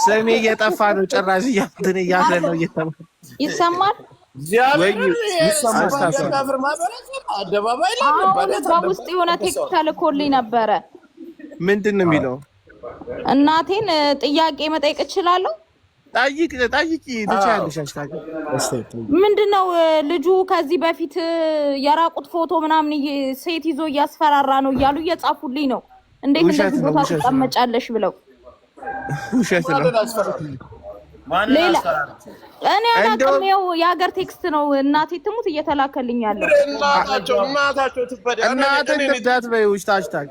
ስሜ እየጠፋ ነው ጭራሽ እያለ ነው ይሰማል። በውስጥ የሆነ ቴክስት ተልኮልኝ ነበረ። ምንድን ነው የሚለው? እናቴን ጥያቄ መጠየቅ እችላለሁ? ጠይቂ ትችያለሽ። ምንድነው ልጁ ከዚህ በፊት የራቁት ፎቶ ምናምን ሴት ይዞ እያስፈራራ ነው እያሉ እየጻፉልኝ ነው። እንዴት እንደዚህ ቦታ ትቀመጫለሽ ብለው። ውሸት ነው። ሌላ እኔ አላውቅም። የሀገር ቴክስት ነው። እናቴ ትሙት እየተላከልኝ ያለው እናታቸው ትበዳት በይ ታሽታግ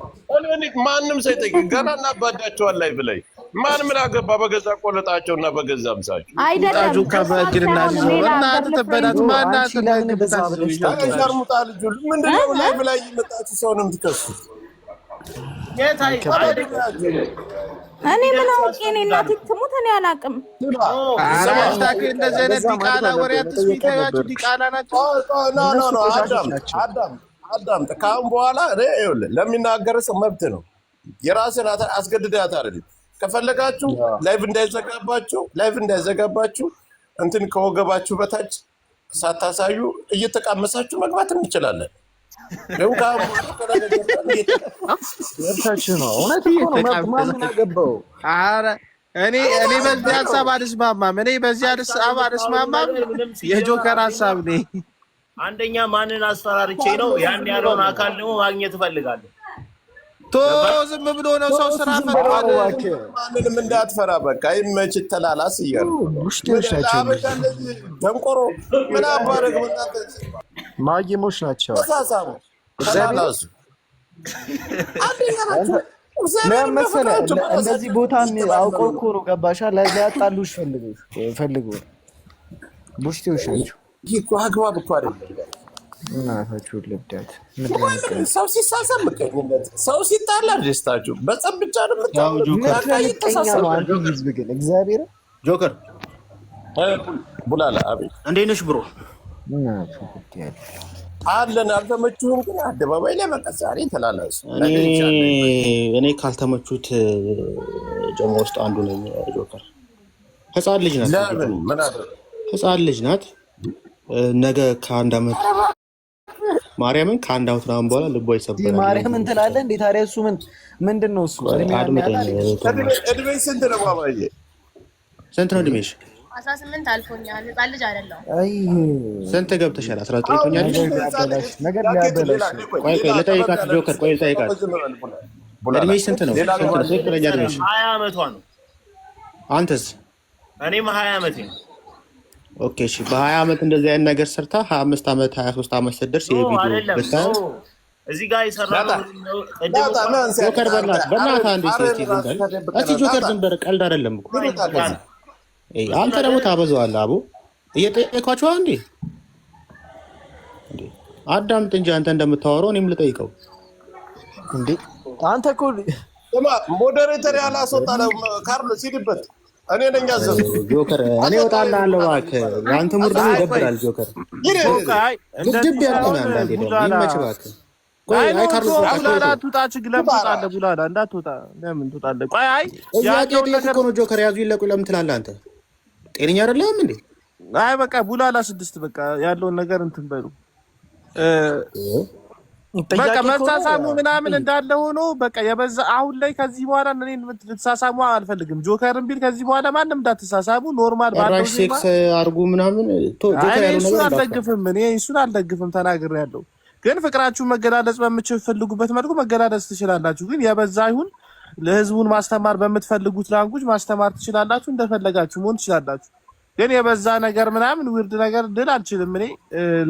ማንም ሳይጠይቅ ገና እናባዳቸዋል ላይ ብላይ ማን ምን አገባ? በገዛ ቆለጣቸውና በገዛ ምሳቸው አይደለም ከበግርና እናት ትበዳት ማናት ታርሙታ ልጁ ምንድነው ላይ ብላይ ይመጣችሁ ሰው ነው የምትከሱት። እኔ ምን አውቄ? እኔ እናቴ ትሙት እኔ አላውቅም። አራሽታክ እንደዚህ አይነት ዲቃላ ወሬ አትስሚታያችሁ። ዲቃላ ናቸው። ኖ አዳም ከአሁን በኋላ ለሚናገር ሰው መብት ነው። የራስን አስገድዳት አይደለም። ከፈለጋችሁ ላይቭ እንዳይዘጋባችሁ እንትን ከወገባችሁ በታች ሳታሳዩ እየተቃመሳችሁ መግባት እንችላለን። እኔ በዚህ ሀሳብ አልስማማም። የጆከር ሀሳብ ነኝ። አንደኛ ማንን አስፈራርቼ ነው? ያን ያለውን አካል ደግሞ ማግኘት እፈልጋለሁ። ዝም ብሎ ነው ሰው ስራ ፈጥሯል። ማንንም እንዳትፈራ በቃ ይመች ተላላስ እያሉ ደንቆሮ ምን አባረግ ማጊሞች ናቸው። ተላላሱ እንደዚህ ቦታ አውቀው እኮ ነው ገባሻ? ሊያጣሉሽ ፈልገው ቡሽቴዎች ናቸው። ይህ እኮ አግባብ እኮ አይደለም። እናታችሁ ልብዳት ሰው ሲሳሳብ ምቀኝነት፣ ሰው ሲጣላ ደስታችሁ በጸብ ብቻ ነው ህዝብ ግን እግዚአብሔር ጆከር ቡላላ አቤት እንዴት ነሽ ብሮ? አለን አልተመቹህም? ግን አደባባይ ላይ በቃ ዛሬ ተላላሱ። እኔ ካልተመቹት ጀማ ውስጥ አንዱ ነኝ። ጆከር ህፃን ልጅ ናት። ህፃን ልጅ ናት። ነገ ከአንድ ዓመት ማርያምን ከአንድ ዓመት ምናምን በኋላ ልቧ ይሰበራል። ማርያምን ትላለህ እንዴ? ታዲያ እሱ ምንድን ነው እሱ? እድሜ ስንት ነው ባባዬ? ስንት ነው እድሜሽ? 18 አልፎኛል። ህፃን ልጅ አይደለሁም። አይ ስንት ገብተሻል? 19 ሆኛለሽ። ነገር ሊያበላሽ ቆይ ልጠይቃት ጆከር፣ ቆይ ልጠይቃት። እድሜሽ ስንት ነው? ትክክለኛ እድሜሽ? 20 ዓመቷ ነው። አንተስ? እኔም 20 ዓመቴ ነው። ኦኬ እሺ። በ20 ዓመት እንደዚህ አይነት ነገር ሰርታ 25 ዓመት 23 ዓመት ስትደርስ ይሄ ቪዲዮ ብታይ እዚህ ጋር ይሰራል። ጆከር በእናትህ አንዴ እስቲ ጆከር ዝም በል፣ ቀልድ አይደለም እኮ አንተ ደግሞ ታበዛዋለህ። አቦ እየጠየኳቸው እንዴ አዳምጥ እንጂ አንተ እንደምታወራው እኔም ልጠይቀው እንዴ። አንተ እኮ ሞዴሬተር ያላስወጣ ካርሎስ ሂድበት። እኔ ነኝ ያዘው ጆከር። እኔ እወጣልሃለሁ እባክህ። አንተ ሙድ ደግሞ ይደብራል ጆከር። ድብ ያልከኝ አንዳንዴ ደግሞ ይመችህ እባክህ። ቆይ አይ ካርሎስ አትውጣ፣ ችግር ትወጣለህ። ቡላላ እንዳትወጣ። ለምን ትወጣለህ? ቆይ አይ ያለው ነገር ነው ጆከር። ያዙ ይለቁ ለምን ትላለህ አንተ? ጤነኛ አይደለም እንዴ? አይ በቃ ቡላላ 6 በቃ ያለውን ነገር እንትን በሉ። በቃ መሳሳሙ ምናምን እንዳለ ሆኖ በቃ የበዛ አሁን ላይ ከዚህ በኋላ እኔን ልትሳሳሙ አልፈልግም። ጆከርን ቢል ከዚህ በኋላ ማንም እንዳትሳሳሙ ኖርማል ባለው ሴክስ አርጉ ምናምን ጆከር ያለው ነገር አልደግፍም። እኔ እሱን አልደግፍም ተናግሬያለሁ። ግን ፍቅራችሁን መገላለጽ በምትፈልጉበት መልኩ መገላለጽ ትችላላችሁ። ግን የበዛ ይሁን ለህዝቡን ማስተማር በምትፈልጉት ላንጉጅ ማስተማር ትችላላችሁ። እንደፈለጋችሁ መሆን ትችላላችሁ። ግን የበዛ ነገር ምናምን ውርድ ነገር ድል አልችልም። እኔ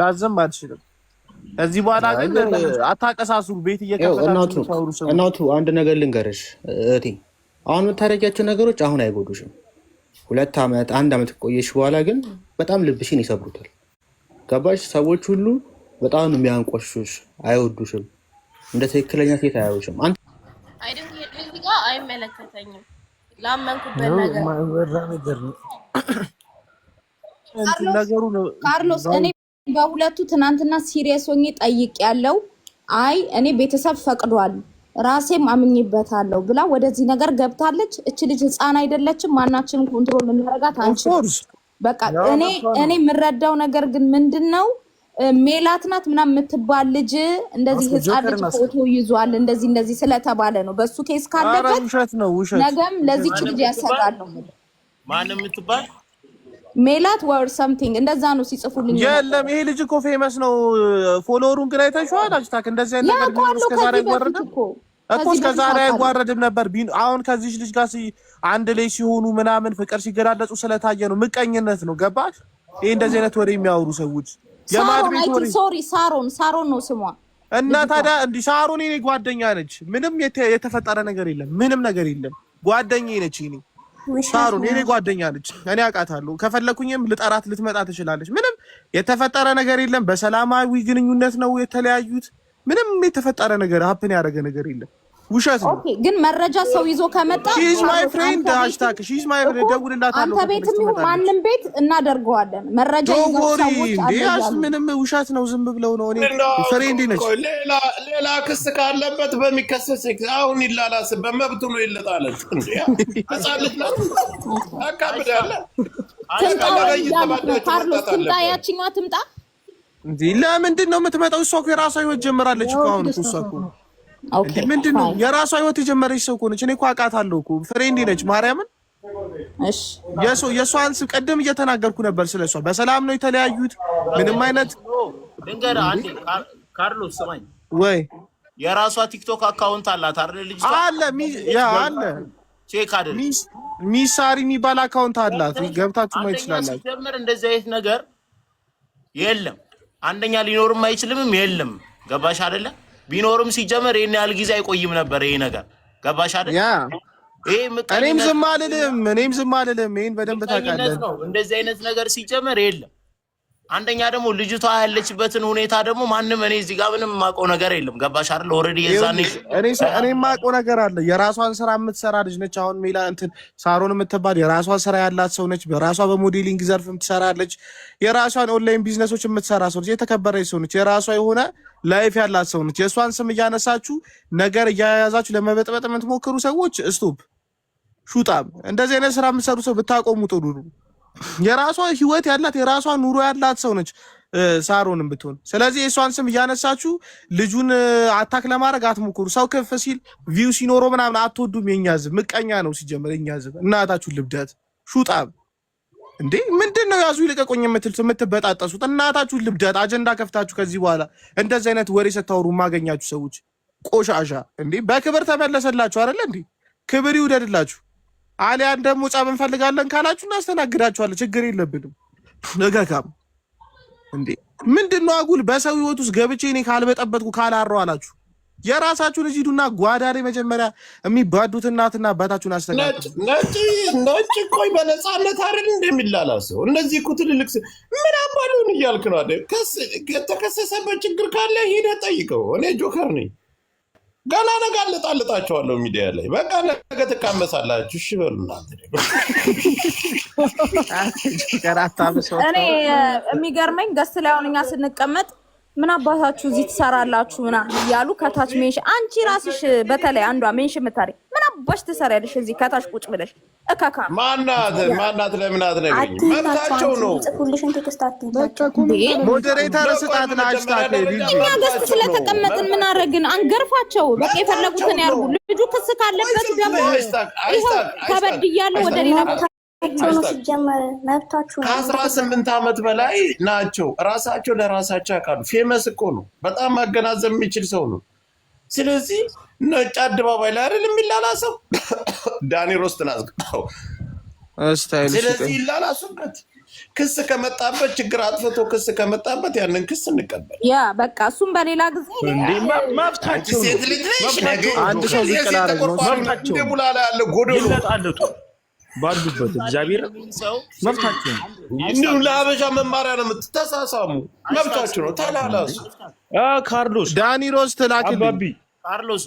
ላዘም አልችልም። ከዚህ በኋላ ግን አታቀሳሱ። ቤት እየከፈታችሁ እናቱ አንድ ነገር ልንገርሽ እህቴ፣ አሁን የምታደርጊያቸው ነገሮች አሁን አይጎዱሽም። 2 ዓመት 1 ዓመት ቆየሽ በኋላ ግን በጣም ልብሽን ይሰብሩታል። ገባሽ? ሰዎች ሁሉ በጣም ነው የሚያንቆሽሽ፣ አይወዱሽም። እንደ ትክክለኛ ሴት አያዩሽም። አንተ አይደል እዚህ ጋር አይመለከተኝም። ላመንኩበት ነገር ነው ካርሎስ። እኔ በሁለቱ ትናንትና ሲሪየስ ሆኜ ጠይቄያለሁ። አይ እኔ ቤተሰብ ፈቅዷል ራሴም አምኝበታለሁ ብላ ወደዚህ ነገር ገብታለች። እቺ ልጅ ህፃን አይደለችም። ማናችንም ኮንትሮል ልናረጋት አንችልም። በቃ እኔ የምረዳው ነገር ግን ምንድነው ሜላት ናት ምናምን የምትባል ልጅ እንደዚህ ህፃን ልጅ ፎቶ ይዟል እንደዚህ ስለተባለ ነው። በሱ ኬስ ካለበት ነገም ለዚች ልጅ ያሰጋል ነው። ማንም የምትባል ሜላት ወር ሰምቲንግ እንደዛ ነው ሲጽፉልኝ። የለም ይሄ ልጅ እኮ ፌመስ ነው። ፎሎወሩን ግን አይተሽዋል? አጅታክ እንደዚህ አይነት ነገር ቢኖር እስከዛሬ አይዋረድም እኮ እስከዛሬ አይዋረድም ነበር። አሁን ከዚህ ልጅ ጋር አንድ ላይ ሲሆኑ ምናምን ፍቅር ሲገላለጹ ስለታየ ነው። ምቀኝነት ነው። ገባሽ? ይሄ እንደዚህ አይነት ወሬ የሚያወሩ ሰዎች ሳሮን ነው ስሟ። እና ታዲያ እንዲህ ሳሮን የኔ ጓደኛ ነች። ምንም የተፈጠረ ነገር የለም። ምንም ነገር የለም። ጓደኛዬ ነች። እኔ ሳሮን የኔ ጓደኛ ነች። እኔ አውቃታለሁ። ከፈለኩኝም ልጠራት ልትመጣ ትችላለች። ምንም የተፈጠረ ነገር የለም። በሰላማዊ ግንኙነት ነው የተለያዩት። ምንም የተፈጠረ ነገር ሀፕን ያደረገ ነገር የለም። ውሸት ነው። ኦኬ ግን መረጃ ሰው ይዞ ከመጣ ሺዝ ማይ ፍሬንድ ሃሽታግ ሺዝ ማይ ፍሬንድ ደውልላታለሁ። አንተ ቤትም ይሁን ማንንም ቤት እናደርገዋለን። መረጃ ይዞ ሰዎች አለ። ምንም ውሸት ነው። ዝም ብለው ነው። እኔ ፍሬንድ ነች። ሌላ ክስ ካለበት በሚከሰስ አሁን ይላላስ በመብቱ ነው ይለጣለች። እንዴ አጻልት ነው አካብዳለ ካርሎስ ትምጣ፣ ያቺኛዋ ትምጣ። እንዴ ለምንድን ነው የምትመጣው? እሷ እኮ የራሷ ህይወት ጀምራለች እኮ አሁን እኮ እሷ እኮ ኦኬ ምንድን ነው የራሷ ህይወት የጀመረች ሰው እኮ ነች። እኔ እኮ አውቃታለሁ እኮ ፍሬንድ ነች። ማርያምን እሺ የሷን ስም ቀደም እየተናገርኩ ነበር ስለሷ። በሰላም ነው የተለያዩት። ምንም አይነት ድንገራ አንዴ ካርሎስ ስማኝ ወይ የራሷ ቲክቶክ አካውንት አላት አይደል? ልጅ አለ አለ ቼክ አይደል? ሚሳሪ የሚባል አካውንት አላት። ገብታችሁ ማየት ትችላላችሁ። ሲጀምር እንደዚህ አይነት ነገር የለም። አንደኛ ሊኖርም አይችልምም የለም። ገባሽ አይደለ? ቢኖርም ሲጀመር ይሄን ያህል ጊዜ አይቆይም ነበር ይሄ ነገር። ገባሽ አይደል? ያ ይሄ እኔም ዝም አልልም። ይሄን በደንብ ታውቃለህ። እንደዚህ አይነት ነገር ሲጀመር የለም። አንደኛ ደግሞ ልጅቷ ያለችበትን ሁኔታ ደግሞ ማንም እኔ እዚህ ጋር ምንም የማውቀው ነገር የለም። ገባሽ አይደል? ኦሬዲ የዛኔ እኔ የማውቀው ነገር አለ። የራሷን ስራ የምትሰራ ልጅ ነች። አሁን ሜላ ሳሮን የምትባል የራሷን ስራ ያላት ሰው ነች። በራሷ በሞዴሊንግ ዘርፍ የምትሰራለች። የራሷን ኦንላይን ቢዝነሶች የምትሰራ ሰው ነች። የተከበረች ሰው ነች። የራሷ የሆነ ላይፍ ያላት ሰው ነች። የእሷን ስም እያነሳችሁ ነገር እያያዛችሁ ለመበጥበጥ የምትሞክሩ ሰዎች ስቶፕ ሹጣም። እንደዚህ አይነት ስራ የምትሰሩ ሰው ብታቆሙ ጥሩ ነው። የራሷ ህይወት ያላት የራሷ ኑሮ ያላት ሰው ነች ሳሮንም ብትሆን። ስለዚህ የእሷን ስም እያነሳችሁ ልጁን አታክ ለማድረግ አትሞክሩ። ሰው ከፍ ሲል ቪው ሲኖረው ምናምን አትወዱም። የኛ ህዝብ ምቀኛ ነው ሲጀምር። የኛ ህዝብ እናታችሁን ልብደት ሹጣም እንዴ ምንድን ነው ያዙ ይልቀቁኝ የምትበጣጠሱት? እናታችሁን ልብደት አጀንዳ ከፍታችሁ ከዚህ በኋላ እንደዚህ አይነት ወሬ ስታወሩ ማገኛችሁ ሰዎች ቆሻሻ። እንዴ በክብር ተመለሰላችሁ አይደለ እንዴ? ክብር ይውደድላችሁ። አሊያን ደግሞ ጻብ እንፈልጋለን ካላችሁ እናስተናግዳችኋለን። ችግር የለብንም። ነገካም እንዴ ምንድነው አጉል በሰው ህይወት ውስጥ ገብቼ እኔ ካልበጠበጥኩ ካላረው አላችሁ። የራሳችሁን ልጅ ሂዱና ጓዳሬ መጀመሪያ የሚባዱት እናትና አባታችሁን አስተካክሉ። ነጭ ቆይ በነፃነት አይደል እንደሚላላሰው እነዚህ እኮ ትልልቅ ምን አባሉን እያልክ ነው አይደል? የተከሰሰበት ችግር ካለ ሂደህ ጠይቀው። እኔ ጆከር ነኝ። ገና ነገ አለጣለጣቸዋለሁ ሚዲያ ላይ። በቃ ነገ ትቃመሳላችሁ። እሺ በሉ እናንተ ደግሞ። እኔ የሚገርመኝ ገስት ላይ አሁን እኛ ስንቀመጥ ምን አባታችሁ እዚህ ትሰራላችሁ ምናምን እያሉ ከታች ሜንሽን፣ አንቺ ራስሽ በተለይ አንዷ ሜንሽን የምታደርጊ ምን አባሽ ትሰሪያለሽ እዚህ ከታች ቁጭ ብለሽ እካካ ማናት ለምን አትነግሪኝ? መብታቸው ነው። ሞዴሬተር ስጣት ናሽታክ እኛ ገስት ስለተቀመጥን ምን አደረግን? አንገርፋቸው። በቃ የፈለጉትን ያርጉ። ልጁ ክስ ካለበት ደግሞ ከበድ እያለ ወደ ሌላ ቦታ ከ18 ዓመት በላይ ናቸው። ራሳቸው ለራሳቸው ያውቃሉ። ፌመስ እኮ ነው። በጣም ማገናዘብ የሚችል ሰው ነው። ስለዚህ ነጭ አደባባይ ላይ አይደል የሚላላሰው? ዳኒ ሮስትን አስገባው። ስለዚህ ይላላሱበት። ክስ ከመጣበት ችግር አጥፍቶ ክስ ከመጣበት ያንን ክስ እንቀበል። ያ በቃ እሱም በሌላ ጊዜ መብታቸው ሴት ልጅ አንድ ሰው ይቀላል ነው መብታቸው። ደቡላላ ያለ ጎዶሎ ይጣለጡ ባሉበት እግዚአብሔር መብታቸው ነው። ለሀበሻ መማሪያ ነው። የምትተሳሳሙ መብታቸው ነው። ተላላሱ። ካርሎስ ዳኒ ሮስት ላክልኝ። ካርሎስ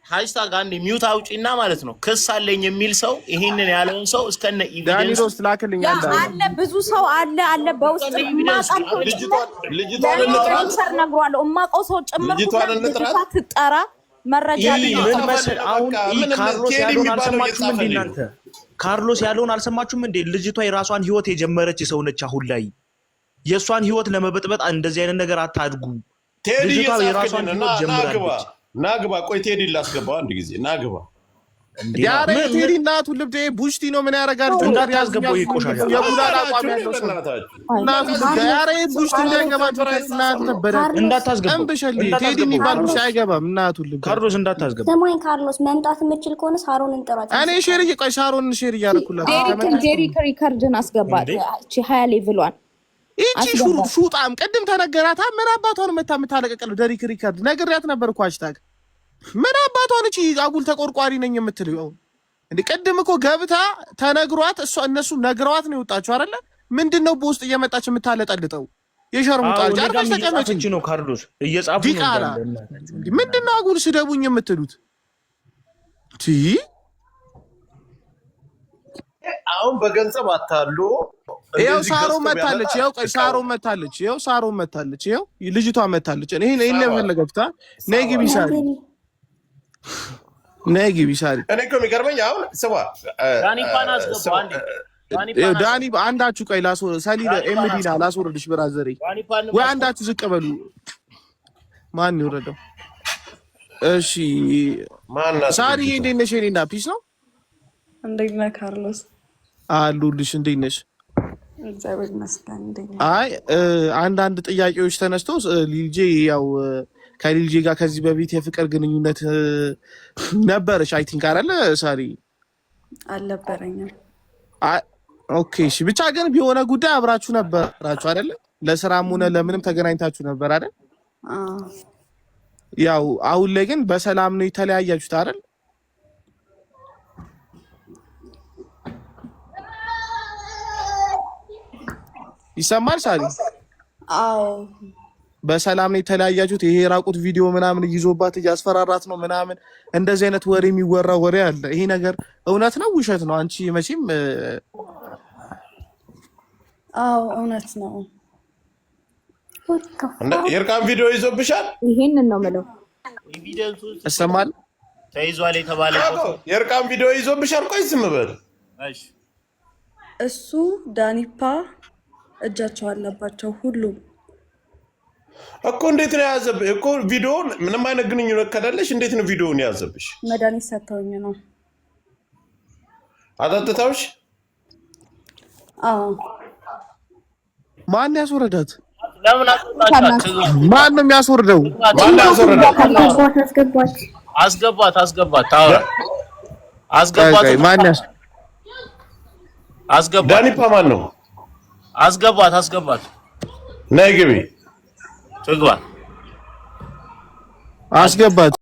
ሃሽታግ አንዴ ሚውት አውጪና ማለት ነው ክስ አለኝ የሚል ሰው ይሄንን ያለውን ሰው እስከነ ኢቪደንስ ዳኒ ሮስት ላክልኝ። አለ ብዙ ሰው አለ በውስጥ ልጅቷን እንጥራት ነግሯለሁ። እማውቀው ሰው ጭምር ልጅቷን ትጠራ መረጃ ምን መሰል አሁን ካርሎስ ያለውን አልሰማችሁም እንዴ እናንተ? ካርሎስ ያለውን አልሰማችሁም እንዴ? ልጅቷ የራሷን ህይወት የጀመረች ሰው ነች። አሁን ላይ የእሷን ህይወት ለመበጥበጥ እንደዚህ አይነት ነገር አታድጉ። ልጅቷ የራሷን ህይወት ጀምራለች። ናግባ ቆይ ቴዲ ላስገባው አንድ ጊዜ ናግባ ያሬ ቴዲ እናቱ ልብዴ ቡሽቲ ነው ምን ያረጋል? እንዳታስገባው ይቆሻሻል። የቡላላ አቋም ያለው ሰው እናቱ ያሬ ቡሽቲ እንዳይገባችሁ እናት ነበር እንዳታስገባው። ቴዲ የሚባል ቡሽቲ አይገባም እናቱ ልብዴ። ካርሎስ እንዳታስገባው። ሰማኝ ካርሎስ መምጣት የምችል ከሆነ ሳሮን እንጠራች። እኔ ሼር ቆይ ሳሮን ሼር እያደረኩላት ዴሪክ ሪከርድን አስገባት። እቺ 20 ሌቭሏን እቺ ሹጣም ቅድም ተነገራታ። ምን አባቷን የምታለቀቀለው ዴሪክ ሪከርድ ነግሬያት ነበር እኮ ሃሽታግ ምን አባቷን እቺ አጉል ተቆርቋሪ ነኝ የምትለው እንዴ? ቅድም እኮ ገብታ ተነግሯት እነሱ ነግረዋት ነው የወጣችው አይደለ? ምንድነው በውስጥ እየመጣች የምታለጠልጠው? የሸርሙጣ ጃርባሽ ተቀመጭ ነው ካርሎስ እየጻፉ ነው እንዴ? ምንድነው አጉል ስደቡኝ የምትሉት? አሁን በገንዘብ አታሉ ይኸው ሳሮ መታለች። ይኸው ቆይ ሳሮ መታለች። ይኸው ሳሮ መታለች። ይኸው ልጅቷ መታለች። ይሄን ለፈለገብታ ነይ ግቢ ሳሪ ነይ ግቢ ሳሪ። እኔ እኮ የሚገርመኝ አሁን ስማ ዳኒ ፓን አስገባው አንዴ ዳኒ አንዳችሁ ቆይ ላስወር ሰሊዳ ኤምዲና ላስወርድሽ ብራዘሬ ወይ አንዳችሁ ዝቅ በሉ። ማን ይወረደው? እሺ ማን ሳሪ እንዴት ነሽ? እኔና ፒስ ነው። እንዴት ነህ ካርሎስ? አሉልሽ። እንዴት ነሽ? እግዚአብሔር ይመስገን። እንዴት ነህ? አይ አንዳንድ ጥያቄዎች ተነስቶ ልጄ ያው ከልጄ ጋር ከዚህ በፊት የፍቅር ግንኙነት ነበረሽ አይ ቲንክ አይደለ ሳሪ? አልነበረኝም። ኦኬ እሺ። ብቻ ግን ቢሆነ ጉዳይ አብራችሁ ነበራችሁ አይደለ? ለስራም ሆነ ለምንም ተገናኝታችሁ ነበር አይደል? ያው አሁን ላይ ግን በሰላም ነው የተለያያችሁት አይደል? ይሰማል ሳሪ? አዎ በሰላም ነው የተለያያችሁት። ይሄ ራቁት ቪዲዮ ምናምን ይዞባት እያስፈራራት ነው ምናምን እንደዚህ አይነት ወሬ የሚወራ ወሬ አለ። ይሄ ነገር እውነት ነው ውሸት ነው? አንቺ መቼም አዎ እውነት ነው። የእርቃን ቪዲዮ ይዞብሻል? ይሄንን ነው የምለው። ኤቪደንሱ ይሰማል? ተይዟል የተባለ የእርቃን ቪዲዮ ይዞብሻል? ቆይ ዝም በል። እሺ እሱ ዳኒፓ እጃቸው አለባቸው ሁሉም እኮ። እንዴት ነው የያዘብህ እኮ ቪዲዮውን? ምንም አይነት ግንኙነት ከሌለሽ እንዴት ነው ቪዲዮውን የያዘብሽ? መድኃኒት ሰጥተውኝ ነው። አጠጥተውሽ? አዎ። ማን ያስወረዳት? ለምን አስወጣት? ማን ነው የሚያስወርደው? ማን ያስወረዳት? አስገባት ታውራ አስገባት። ማን አስገባት? ዳኒፓ ማን ነው? አስገባት ነይ ግቢ ትግባ አስገባት